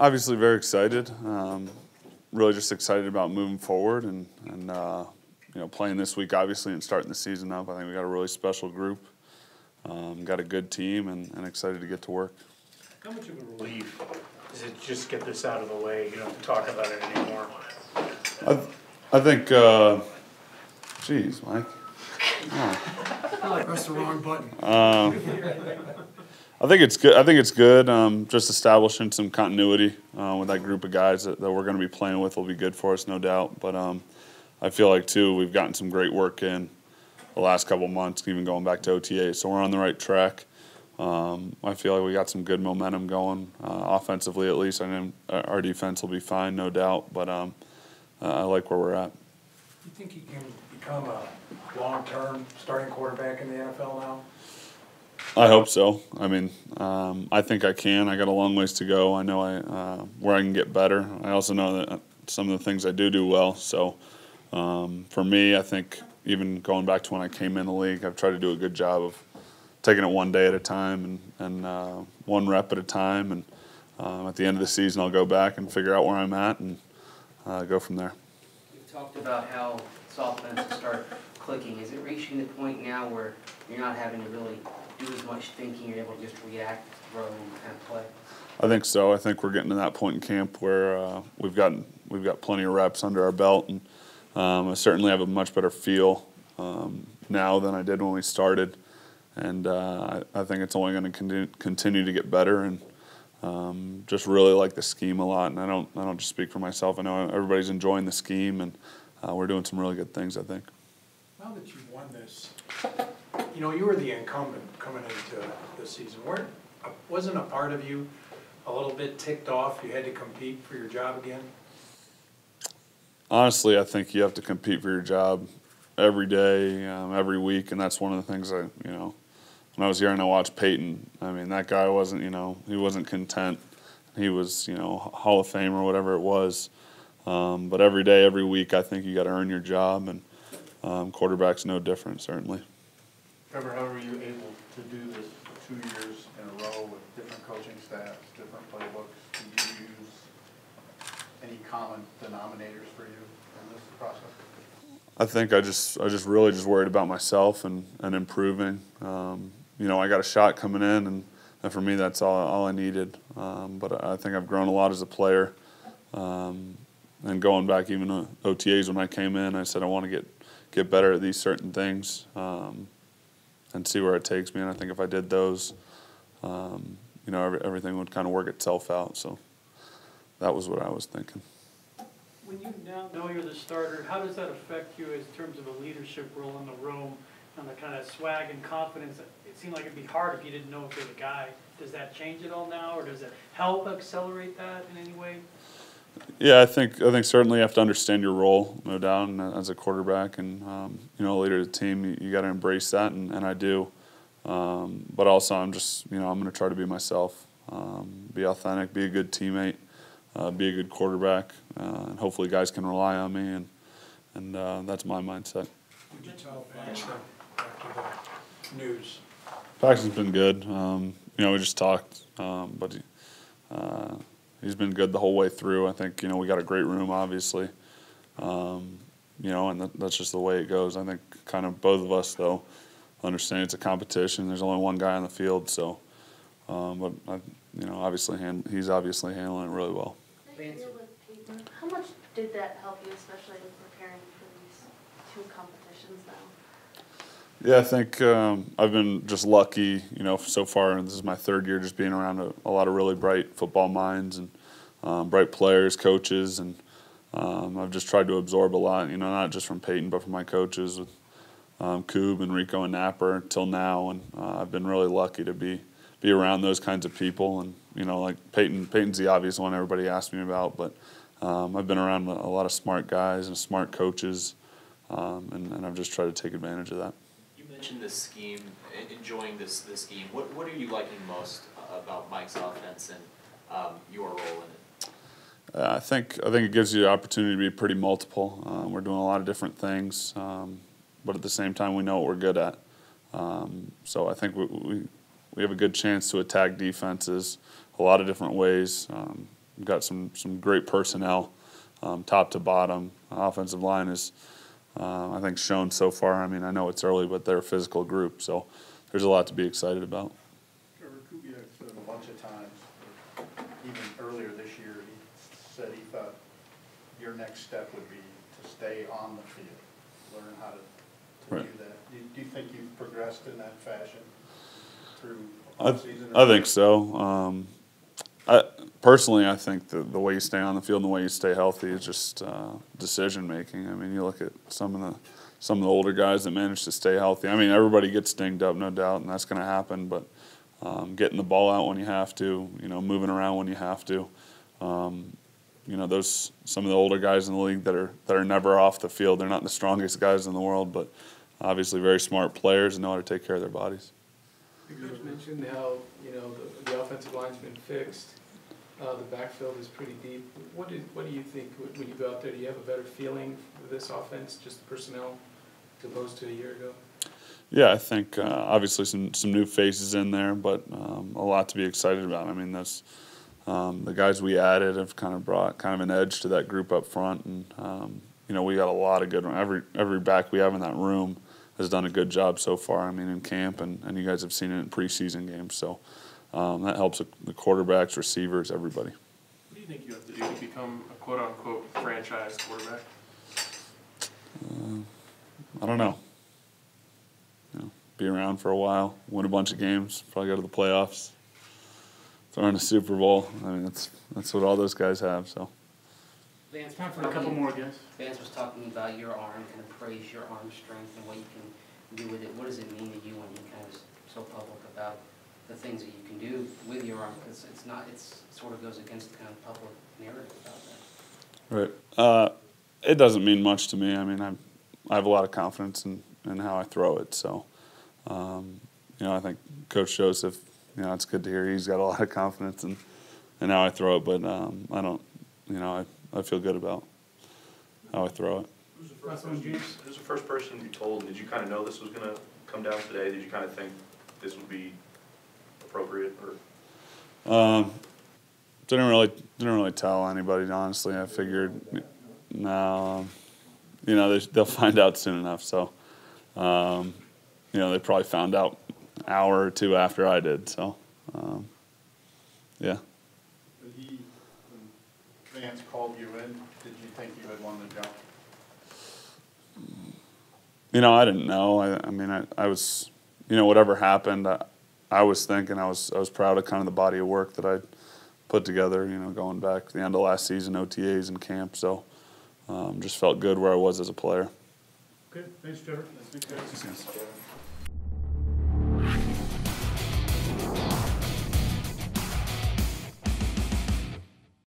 Obviously very excited. Really just excited about moving forward and playing this week obviously and starting the season up. I think we got a really special group, got a good team, and excited to get to work. How much of a relief is it just get this out of the way? You don't have to talk about it anymore. I think, geez, Mike. Oh. Press the wrong button. I think it's good. I think it's good. Just establishing some continuity with that group of guys that we're going to be playing with will be good for us, no doubt. But I feel like too we've gotten some great work in the last couple of months, even going back to OTA. So we're on the right track. I feel like we got some good momentum going offensively, at least. I know our defense will be fine, no doubt. But I like where we're at. You think he can become a long-term starting quarterback in the NFL now? I hope so. I mean, I think I can. I got a long ways to go. I know where I can get better. I also know that some of the things I do well. So for me, I think even going back to when I came in the league, I've tried to do a good job of taking it one day at a time and one rep at a time. And at the end of the season, I'll go back and figure out where I'm at and go from there. You talked about how this offense will start clicking. Is it reaching the point now where you're not having to really do as much thinking, you're able to just react, throw, and kind of play? I think so. I think we're getting to that point in camp where we've got plenty of reps under our belt, and I certainly have a much better feel now than I did when we started, and I think it's only going to continue to get better, and just really like the scheme a lot. And I don't just speak for myself. I know everybody's enjoying the scheme, and we're doing some really good things, I think. Now that you've won this, you were the incumbent coming into the season. Wasn't a part of you a little bit ticked off you had to compete for your job again? Honestly, I think you have to compete for your job every day, every week, and that's one of the things when I was here and I watched Peyton, I mean, that guy wasn't, he wasn't content. He was, Hall of Fame or whatever it was. But every day, every week, I think you got to earn your job, and quarterback's no different, certainly. Trevor, how were you able to do this 2 years in a row with different coaching staffs, different playbooks? Did you use any common denominators for you in this process? I think I just really worried about myself and improving. I got a shot coming in, and for me that's all I needed. But I think I've grown a lot as a player. And going back even to OTAs when I came in, I said I want to get better at these certain things. And see where it takes me. And I think if I did those, everything would kind of work itself out. So that was what I was thinking. When you now know you're the starter, how does that affect you in terms of a leadership role in the room and the kind of swag and confidence? It seemed like it'd be hard if you didn't know if you're the guy. Does that change it all now, or does it help accelerate that in any way? Yeah, I think certainly you have to understand your role, no doubt, and as a quarterback and leader of the team, you got to embrace that, and I do. But also, I'm just I'm going to try to be myself, be authentic, be a good teammate, be a good quarterback, and hopefully guys can rely on me, and that's my mindset. Would you tell Paxton after the news? Paxton's been good. We just talked, but. He's been good the whole way through. I think, we got a great room, obviously. And that's just the way it goes. I think kind of both of us, though, understand it's a competition. There's only one guy on the field, so. But, obviously he's obviously handling it really well. How much did that help you, especially in preparing for these two competitions now? Yeah, I think I've been just lucky, so far. This is my third year just being around a lot of really bright football minds and bright players, coaches, and I've just tried to absorb a lot, not just from Peyton but from my coaches with Coob and Rico and Napper till now. And I've been really lucky to be around those kinds of people. And, like Peyton's the obvious one everybody asks me about, but I've been around a lot of smart guys and smart coaches, and I've just tried to take advantage of that. Mentioned this scheme, enjoying this scheme. What are you liking most about Mike's offense and your role in it? I think it gives you the opportunity to be pretty multiple. We're doing a lot of different things, but at the same time we know what we're good at. So I think we have a good chance to attack defenses a lot of different ways. we've got some great personnel, top to bottom. Offensive line is, I think, shown so far. I mean, I know it's early, but they're a physical group, so there's a lot to be excited about. Trevor Kubiak said a bunch of times, even earlier this year, he said he thought your next step would be to stay on the field, learn how to Right. do that. Do you think you've progressed in that fashion through I offseason? think so. Personally, I think the way you stay on the field and the way you stay healthy is just decision making. I mean, you look at some of the older guys that manage to stay healthy. I mean, everybody gets dinged up, no doubt, and that's going to happen. But getting the ball out when you have to, moving around when you have to. Those some of the older guys in the league that are never off the field. They're not the strongest guys in the world, but obviously very smart players and know how to take care of their bodies. Coach mentioned how, the offensive line's been fixed. The backfield is pretty deep. What do you think when you go out there? Do you have a better feeling with this offense, just the personnel, as opposed to a year ago? Yeah, I think obviously some new faces in there, but a lot to be excited about. I mean, the guys we added have kind of brought kind of an edge to that group up front, and we got a lot of good ones. Every back we have in that room has done a good job so far. I mean, in camp, and you guys have seen it in preseason games. So that helps the quarterbacks, receivers, everybody. What do you think you have to do to become a quote-unquote franchise quarterback? I don't know. Be around for a while, win a bunch of games, probably go to the playoffs, throw in a Super Bowl. I mean, that's what all those guys have. So. Vance, Time for a couple more, guys. Vance was talking about your arm, kind of praise your arm strength and what you can do with it. What does it mean to you when you kind of so public about the things that you can do with your arm? Because it sort of goes against the kind of public narrative about that. Right. It doesn't mean much to me. I mean, I have a lot of confidence in how I throw it. So, I think Coach Joseph, it's good to hear he's got a lot of confidence in how I throw it. But I don't, I feel good about how I throw it. Who's the first person you told? Did you kind of know this was going to come down today? Did you kind of think this would be appropriate? Or didn't really tell anybody, honestly. I figured, no, they'll find out soon enough. So, they probably found out an hour or two after I did. So, yeah. When Vance called you in, did you think you had won the job? I didn't know. I mean, I was, whatever happened, I was thinking I was proud of kind of the body of work that I'd put together, going back to the end of last season, OTAs and camp. So just felt good where I was as a player. Okay, thanks, Trevor. Thanks, guys. Thanks.